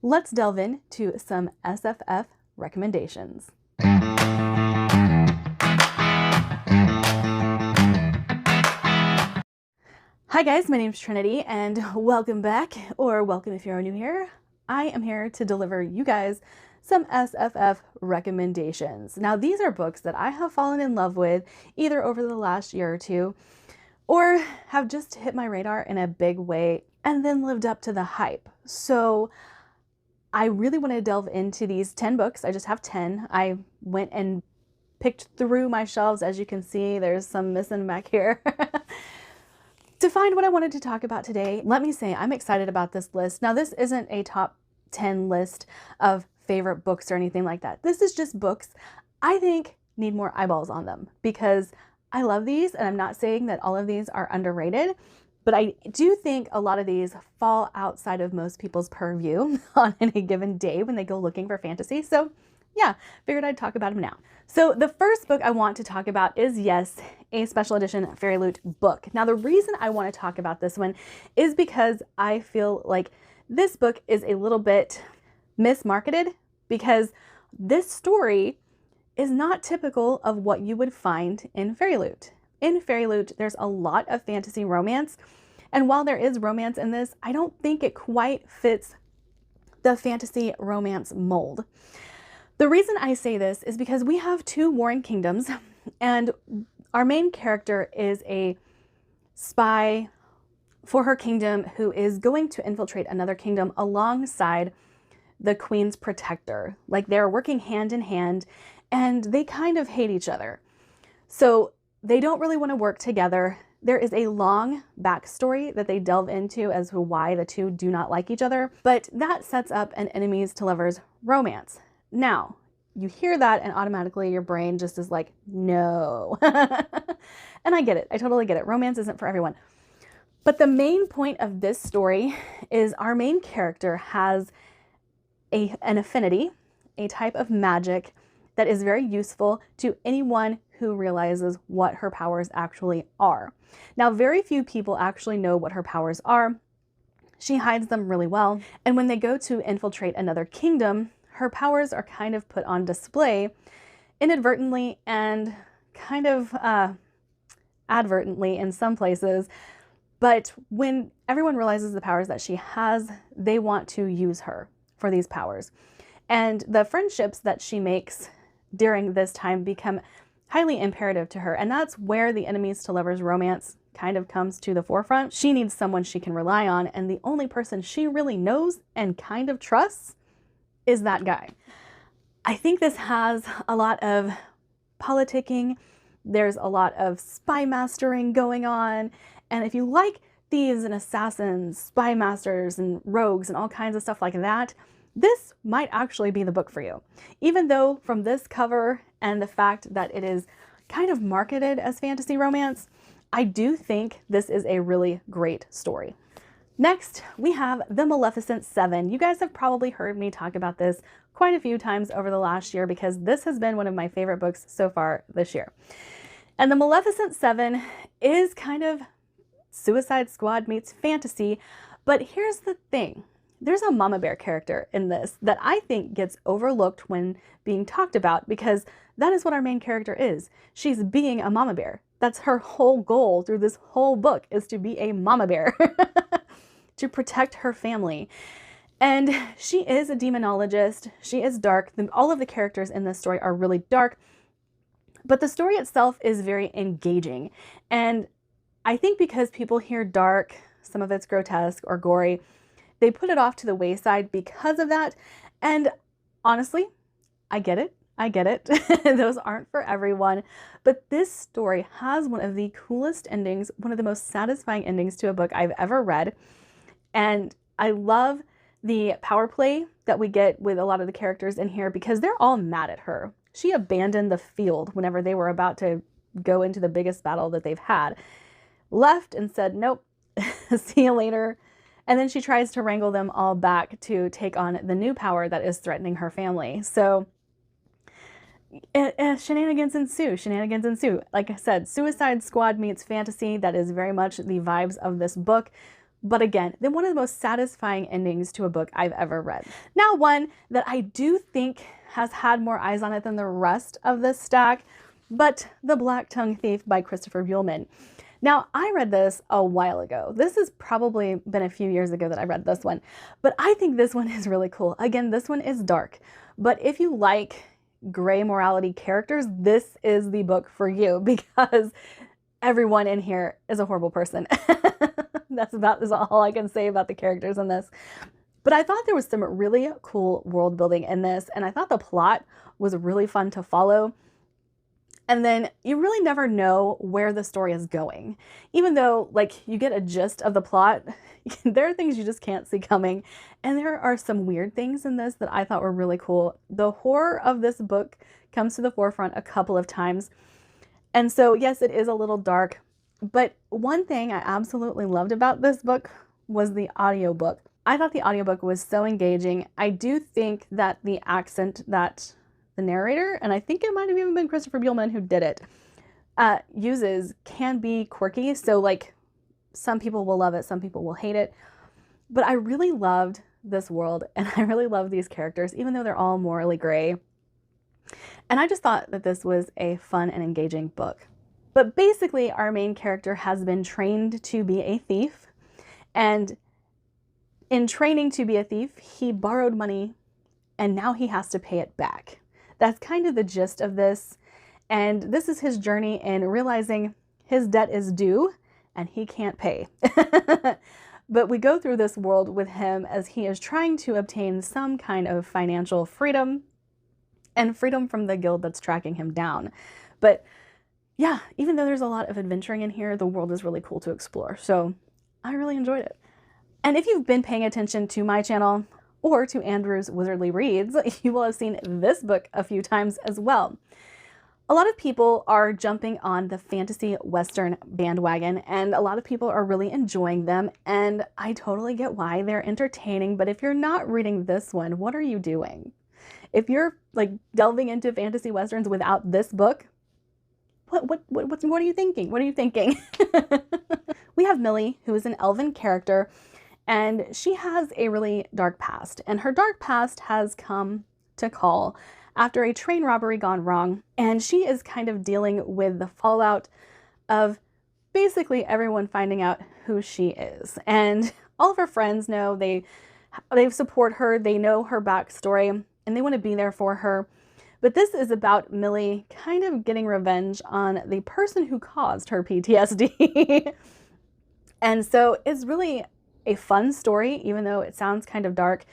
let's delve into some SFF recommendations. Hi guys, my name is Trinity and welcome back, or welcome if you're new here. I am here to deliver you guys some SFF recommendations. Now these are books that I have fallen in love with either over the last year or two, or have just hit my radar in a big way and then lived up to the hype. So I really want to delve into these 10 books. I just have 10. I went and picked through my shelves. As you can see, there's some missing back here. To find what I wanted to talk about today, let me say I'm excited about this list. Now, this isn't a top 10 list of favorite books or anything like that. This is just books I think need more eyeballs on them because I love these, and I'm not saying that all of these are underrated, but I do think a lot of these fall outside of most people's purview on any given day when they go looking for fantasy. So yeah, figured I'd talk about them now. So the first book I want to talk about is, yes, a special edition Fairy Loot book. Now the reason I want to talk about this one is because I feel like this book is a little bit mismarketed because this story is not typical of what you would find in Fairy Loot. In Fairy Loot, there's a lot of fantasy romance, and while there is romance in this, I don't think it quite fits the fantasy romance mold. The reason I say this is because we have two warring kingdoms, and our main character is a spy for her kingdom who is going to infiltrate another kingdom alongside the queen's protector. Like, they're working hand in hand, and they kind of hate each other. So they don't really want to work together. There is a long backstory that they delve into as to why the two do not like each other, but that sets up an enemies to lovers romance. Now, you hear that and automatically your brain just is like, no. And I get it. I totally get it. Romance isn't for everyone. But the main point of this story is our main character has an affinity, a type of magic that is very useful to anyone who realizes what her powers actually are. Now, very few people actually know what her powers are. She hides them really well. And when they go to infiltrate another kingdom, her powers are kind of put on display inadvertently and kind of advertently in some places. But when everyone realizes the powers that she has, they want to use her for these powers. And the friendships that she makes during this time become highly imperative to her. And that's where the enemies to lovers romance kind of comes to the forefront. She needs someone she can rely on, and the only person she really knows and kind of trusts is that guy. I think this has a lot of politicking. There's a lot of spy mastering going on. And if you like thieves and assassins, spy masters and rogues and all kinds of stuff like that, this might actually be the book for you. Even though from this cover and the fact that it is kind of marketed as fantasy romance, I do think this is a really great story. Next, we have The Maleficent Seven. You guys have probably heard me talk about this quite a few times over the last year because this has been one of my favorite books so far this year. And The Maleficent Seven is kind of Suicide Squad meets fantasy, but here's the thing. There's a mama bear character in this that I think gets overlooked when being talked about because that is what our main character is. She's being a mama bear. That's her whole goal through this whole book, is to be a mama bear. To protect her family. And she is a demonologist. She is dark. All of the characters in this story are really dark, but the story itself is very engaging. And I think because people hear dark, some of it's grotesque or gory, they put it off to the wayside because of that. And honestly, I get it. I get it. Those aren't for everyone. But this story has one of the coolest endings, one of the most satisfying endings to a book I've ever read. And I love the power play that we get with a lot of the characters in here because they're all mad at her. She abandoned the field whenever they were about to go into the biggest battle that they've had. Left and said, nope, see you later. And then she tries to wrangle them all back to take on the new power that is threatening her family. So shenanigans ensue, shenanigans ensue. Like I said, Suicide Squad meets fantasy. That is very much the vibes of this book. But again, then one of the most satisfying endings to a book I've ever read. Now, one that I do think has had more eyes on it than the rest of this stack, but The Black-Tongued Thief by Christopher Buehlman. Now, I read this a while ago. This has probably been a few years ago that I read this one, but I think this one is really cool. Again, this one is dark, but if you like gray morality characters, this is the book for you because everyone in here is a horrible person. That's all I can say about the characters in this. But I thought there was some really cool world building in this, and I thought the plot was really fun to follow. And then you really never know where the story is going. Even though, like, you get a gist of the plot, there are things you just can't see coming. And there are some weird things in this that I thought were really cool. The horror of this book comes to the forefront a couple of times. And so, yes, it is a little dark. But one thing I absolutely loved about this book was the audiobook. I thought the audiobook was so engaging. I do think that the accent that the narrator, and I think it might have even been Christopher Buehlman who did it, uses can be quirky. So like some people will love it, some people will hate it. But I really loved this world and I really love these characters, even though they're all morally gray. And I just thought that this was a fun and engaging book. But basically our main character has been trained to be a thief, and in training to be a thief, he borrowed money and now he has to pay it back. That's kind of the gist of this. And this is his journey in realizing his debt is due and he can't pay. But we go through this world with him as he is trying to obtain some kind of financial freedom and freedom from the guild that's tracking him down. But yeah, even though there's a lot of adventuring in here, the world is really cool to explore. So I really enjoyed it. And if you've been paying attention to my channel or to Andrew's Wizardly Reads, you will have seen this book a few times as well. A lot of people are jumping on the fantasy Western bandwagon, and a lot of people are really enjoying them, and I totally get why. They're entertaining, but if you're not reading this one, what are you doing? If you're like delving into fantasy Westerns without this book, what are you thinking? What are you thinking? We have Millie, who is an elven character, and she has a really dark past, and her dark past has come to call after a train robbery gone wrong, and she is kind of dealing with the fallout of basically everyone finding out who she is. And all of her friends know, they support her, they know her backstory, and they want to be there for her. But this is about Millie kind of getting revenge on the person who caused her PTSD. And so it's really a fun story, even though it sounds kind of dark.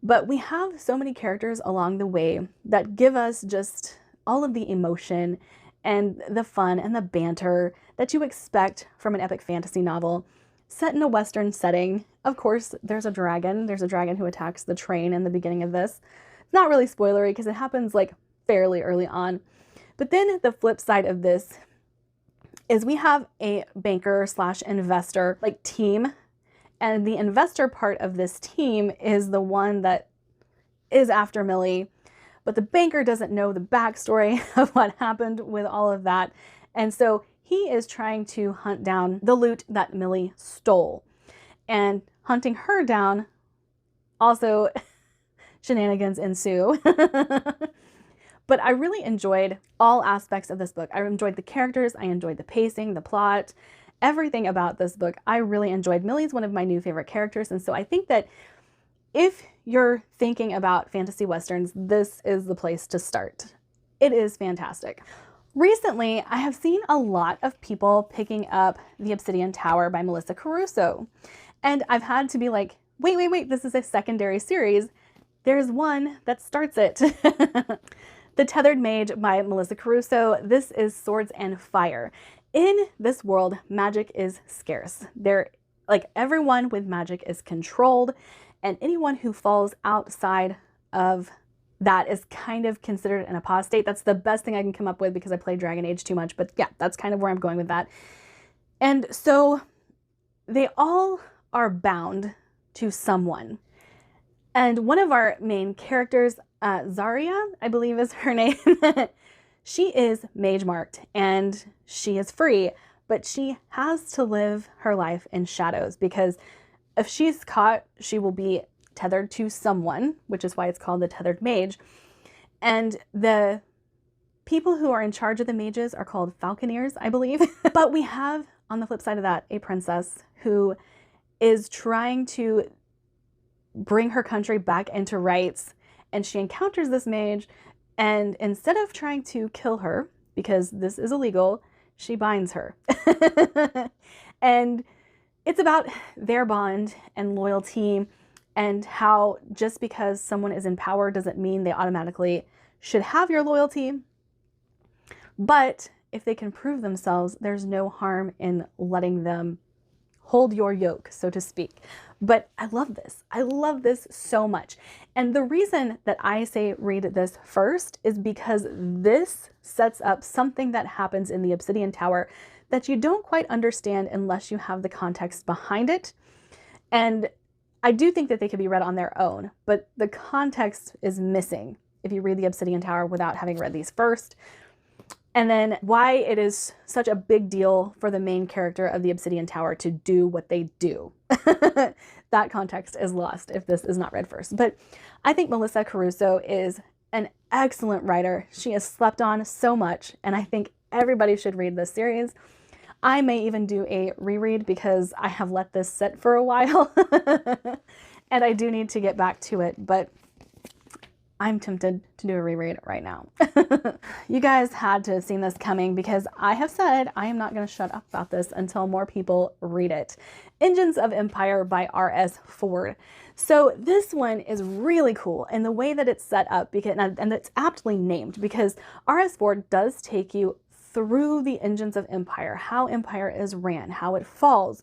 But we have so many characters along the way that give us just all of the emotion and the fun and the banter that you expect from an epic fantasy novel set in a Western setting. Of course, there's a dragon. There's a dragon who attacks the train in the beginning of this. It's not really spoilery because it happens like fairly early on. But then the flip side of this is we have a banker slash investor like team. And the investor part of this team is the one that is after Millie, but the banker doesn't know the backstory of what happened with all of that. And so he is trying to hunt down the loot that Millie stole. And hunting her down, also shenanigans ensue. But I really enjoyed all aspects of this book. I enjoyed the characters, I enjoyed the pacing, the plot, everything about this book. I really enjoyed. Millie's one of my new favorite characters, and so I think that if you're thinking about fantasy Westerns, this is the place to start. It is fantastic. Recently, I have seen a lot of people picking up The Obsidian Tower by Melissa Caruso, and I've had to be like, wait, this is a secondary series. There's one that starts it. The Tethered Mage by Melissa Caruso. This is Swords and Fire. In this world, magic is scarce. Everyone with magic is controlled, and anyone who falls outside of that is kind of considered an apostate. That's the best thing I can come up with because I play Dragon Age too much, but yeah, that's kind of where I'm going with that. And so they all are bound to someone. And one of our main characters, Zarya, I believe is her name, she is mage marked and she is free, but she has to live her life in shadows, because if she's caught, she will be tethered to someone, which is why it's called the tethered mage. And the people who are in charge of the mages are called falconeers, I believe. But we have, on the flip side of that, a princess who is trying to bring her country back into rights, and she encounters this mage, and instead of trying to kill her, because this is illegal, she binds her. And it's about their bond and loyalty, and how just because someone is in power doesn't mean they automatically should have your loyalty. But if they can prove themselves, there's no harm in letting them hold your yoke, so to speak. But I love this. I love this so much. And the reason that I say read this first is because this sets up something that happens in the Obsidian Tower that you don't quite understand unless you have the context behind it. And I do think that they could be read on their own, but the context is missing if you read the Obsidian Tower without having read these first. And then why it is such a big deal for the main character of the Obsidian Tower to do what they do. That context is lost if this is not read first. But I think Melissa Caruso is an excellent writer. She is slept on so much, and I think everybody should read this series. I may even do a reread because I have let this sit for a while and I do need to get back to it, but I'm tempted to do a reread right now. You guys had to have seen this coming, because I have said I am not going to shut up about this until more people read it. Engines of Empire by R.S. Ford. So this one is really cool in the way that it's set up, because, and it's aptly named, because R.S. Ford does take you through the engines of Empire, how Empire is ran, how it falls.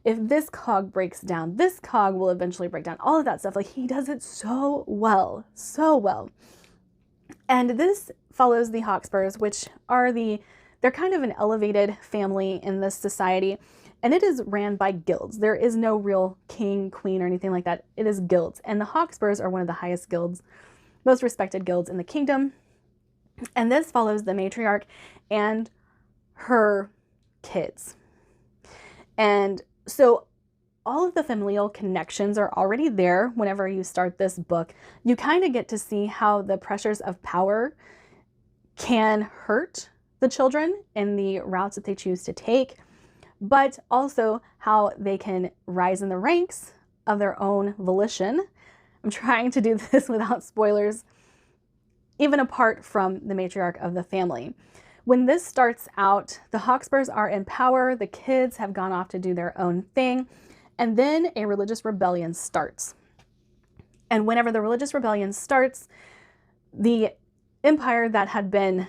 If this cog breaks down, this cog will eventually break down, all of that stuff. Like, he does it so well, so well. And this follows the Hawkspurs, which are they're kind of an elevated family in this society, and it is ran by guilds. There is no real king, queen, or anything like that. It is guilds, and the Hawkspurs are one of the highest guilds, most respected guilds in the kingdom. And this follows the matriarch and her kids. And so all of the familial connections are already there whenever you start this book. You kind of get to see how the pressures of power can hurt the children in the routes that they choose to take, but also how they can rise in the ranks of their own volition. I'm trying to do this without spoilers, even apart from the matriarch of the family. When this starts out, the Hawkspurs are in power, the kids have gone off to do their own thing, and then a religious rebellion starts. And whenever the religious rebellion starts, the empire that had been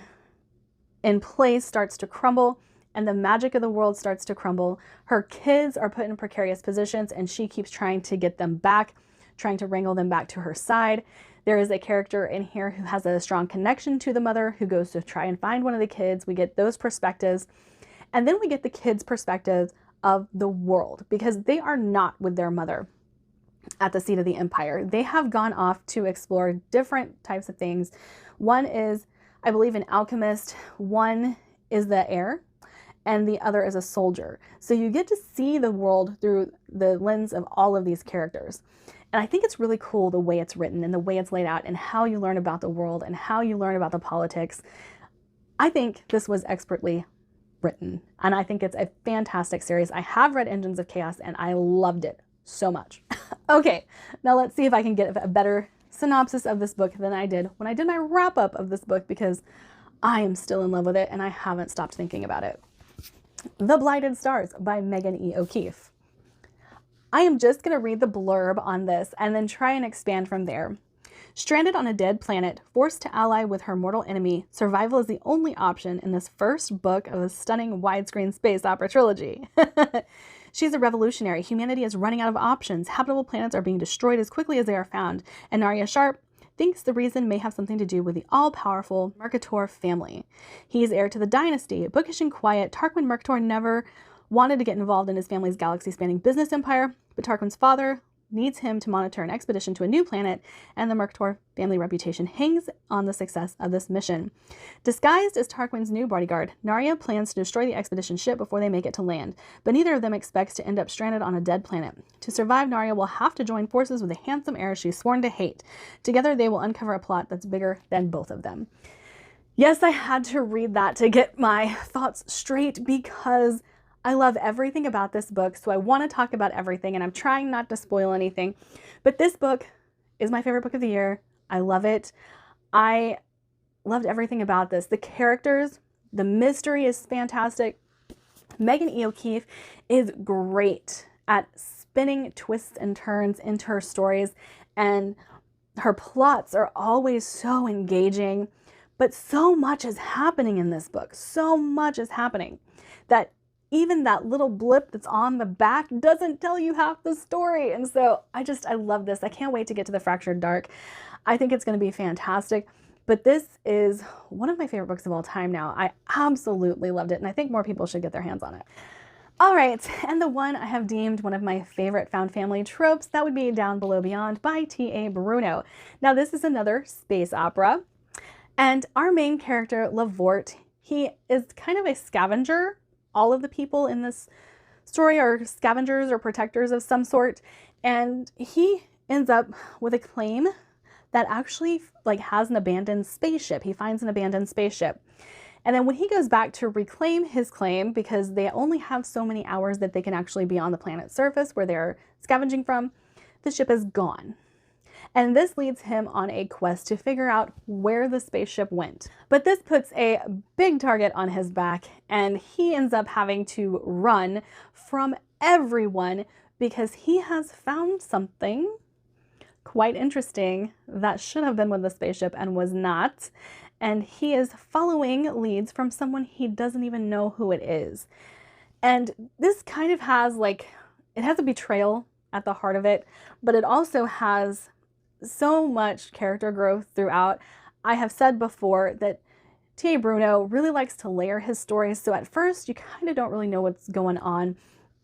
in place starts to crumble, and the magic of the world starts to crumble. Her kids are put in precarious positions, and she keeps trying to get them back, trying to wrangle them back to her side. There is a character in here who has a strong connection to the mother, who goes to try and find one of the kids. We get those perspectives. And then we get the kids' perspectives of the world, because they are not with their mother at the seat of the empire. They have gone off to explore different types of things. One is, I believe, an alchemist. One is the heir, and the other is a soldier. So you get to see the world through the lens of all of these characters. And I think it's really cool the way it's written and the way it's laid out and how you learn about the world and how you learn about the politics. I think this was expertly written, and I think it's a fantastic series. I have read Engines of Chaos and I loved it so much. Okay, now let's see if I can get a better synopsis of this book than I did when I did my wrap up of this book, because I am still in love with it and I haven't stopped thinking about it. The Blighted Stars by Megan E. O'Keefe. I am just going to read the blurb on this and then try and expand from there. Stranded on a dead planet, forced to ally with her mortal enemy, survival is the only option in this first book of a stunning widescreen space opera trilogy. She's a revolutionary. Humanity is running out of options. Habitable planets are being destroyed as quickly as they are found. And Narya Sharp thinks the reason may have something to do with the all-powerful Mercator family. He is heir to the dynasty. Bookish and quiet, Tarquin Mercator never wanted to get involved in his family's galaxy-spanning business empire, but Tarquin's father needs him to monitor an expedition to a new planet, and the Mercator family reputation hangs on the success of this mission. Disguised as Tarquin's new bodyguard, Narya plans to destroy the expedition ship before they make it to land, but neither of them expects to end up stranded on a dead planet. To survive, Narya will have to join forces with a handsome heir she's sworn to hate. Together, they will uncover a plot that's bigger than both of them. Yes, I had to read that to get my thoughts straight because I love everything about this book, so I want to talk about everything, and I'm trying not to spoil anything. But this book is my favorite book of the year. I love it. I loved everything about this. The characters, the mystery is fantastic. Megan E. O'Keefe is great at spinning twists and turns into her stories, and her plots are always so engaging. But so much is happening in this book. So much is happening that even that little blip that's on the back doesn't tell you half the story. And so I love this. I can't wait to get to the Fractured Dark. I think it's going to be fantastic. But this is one of my favorite books of all time now. I absolutely loved it, and I think more people should get their hands on it. All right, and the one I have deemed one of my favorite found family tropes, that would be Down Below Beyond by T.A. Bruno. Now, this is another space opera, and our main character, Lavort, he is kind of a scavenger. All of the people in this story are scavengers or protectors of some sort, and he ends up with a claim that actually has an abandoned spaceship. He finds an abandoned spaceship. And then when he goes back to reclaim his claim, because they only have so many hours that they can actually be on the planet's surface where they're scavenging from, the ship is gone. And this leads him on a quest to figure out where the spaceship went. But this puts a big target on his back, and he ends up having to run from everyone because he has found something quite interesting that should have been with the spaceship and was not. And he is following leads from someone he doesn't even know who it is. And this kind of has it has a betrayal at the heart of it, but it also has so much character growth throughout. I have said before that T.A. Bruno really likes to layer his stories, so at first you kind of don't really know what's going on,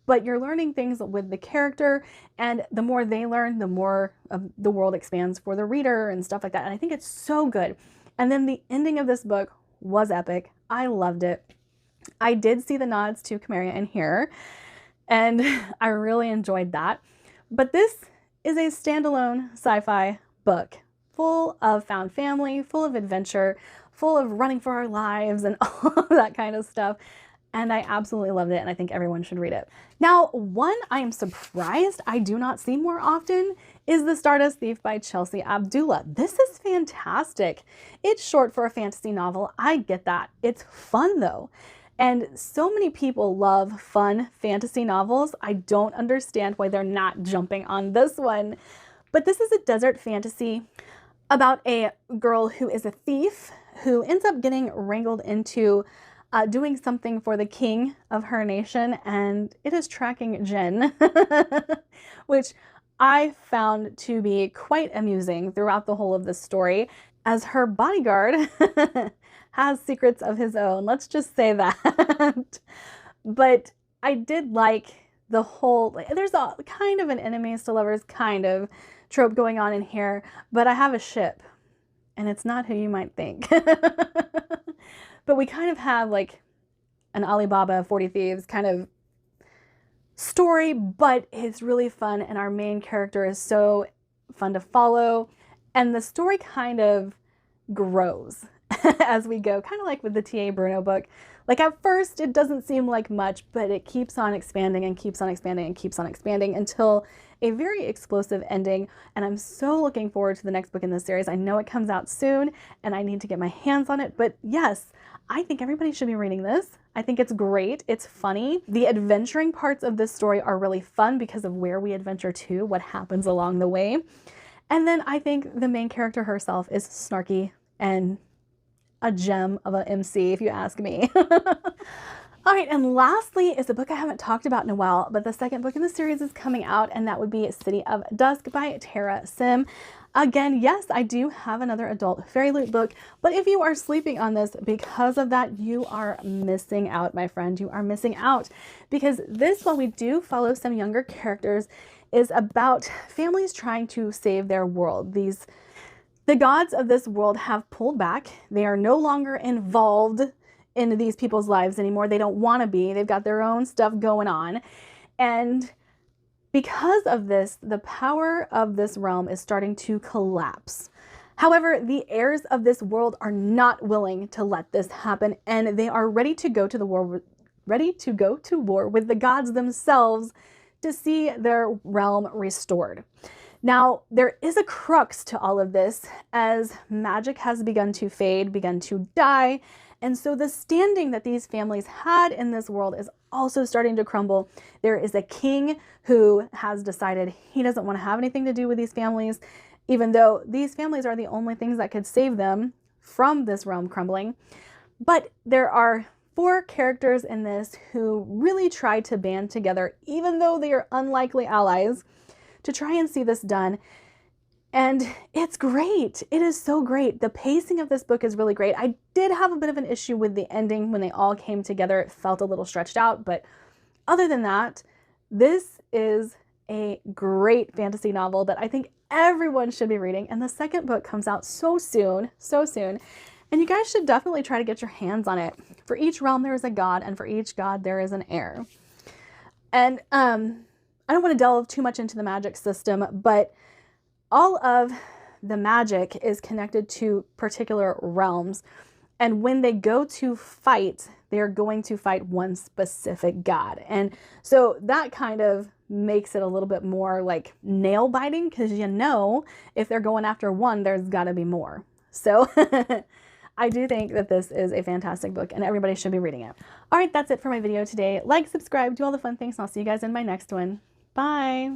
but you're learning things with the character, and the more they learn, the more of the world expands for the reader and stuff like that. And I think it's so good. And then the ending of this book was epic. I loved it. I did see the nods to Chimeria in here, and I really enjoyed that. But this is a standalone sci-fi book full of found family, full of adventure, full of running for our lives and all of that kind of stuff. And I absolutely loved it, and I think everyone should read it. Now, one I am surprised I do not see more often is The Stardust Thief by Chelsea Abdullah. This is fantastic. It's short for a fantasy novel. I get that. It's fun though. And so many people love fun fantasy novels. I don't understand why they're not jumping on this one. But this is a desert fantasy about a girl who is a thief who ends up getting wrangled into doing something for the king of her nation, and it is tracking Jen, which I found to be quite amusing throughout the whole of this story, as her bodyguard has secrets of his own. Let's just say that. But I did like the whole, there's a kind of an enemies to lovers kind of trope going on in here, but I have a ship, and it's not who you might think. But we kind of have an Alibaba 40 Thieves kind of story, but it's really fun, and our main character is so fun to follow, and the story kind of grows as we go, kind of like with the T.A. Bruno book. At first it doesn't seem like much, but it keeps on expanding and keeps on expanding and keeps on expanding until a very explosive ending. And I'm so looking forward to the next book in this series. I know it comes out soon and I need to get my hands on it, but yes, I think everybody should be reading this. I think it's great. It's funny. The adventuring parts of this story are really fun because of where we adventure to, what happens along the way. And then I think the main character herself is snarky and a gem of an MC, if you ask me. All right, and lastly is a book I haven't talked about in a while, but the second book in the series is coming out, and that would be City of Dusk by Tara Sim. Again, yes, I do have another adult fairy loot book, but if you are sleeping on this because of that, you are missing out, my friend. You are missing out, because this, while we do follow some younger characters, is about families trying to save their world. The gods of this world have pulled back. They are no longer involved in these people's lives anymore. They don't want to be. They've got their own stuff going on. And because of this, the power of this realm is starting to collapse. However, the heirs of this world are not willing to let this happen, and they are ready to go to war with the gods themselves to see their realm restored. Now, there is a crux to all of this, as magic has begun to fade, begun to die, and so the standing that these families had in this world is also starting to crumble. There is a king who has decided he doesn't want to have anything to do with these families, even though these families are the only things that could save them from this realm crumbling. But there are 4 characters in this who really try to band together, even though they are unlikely allies, to try and see this done. And it's great. It is so great. The pacing of this book is really great. I did have a bit of an issue with the ending when they all came together. It felt a little stretched out, but other than that, this is a great fantasy novel that I think everyone should be reading. And the second book comes out so soon, so soon. And you guys should definitely try to get your hands on it. For each realm, there is a god, and for each god, there is an heir. And I don't want to delve too much into the magic system, but all of the magic is connected to particular realms. And when they go to fight, they're going to fight one specific god. And so that kind of makes it a little bit more like nail biting, because you know, if they're going after one, there's got to be more. So I do think that this is a fantastic book and everybody should be reading it. All right, that's it for my video today. Like, subscribe, do all the fun things, and I'll see you guys in my next one. Bye.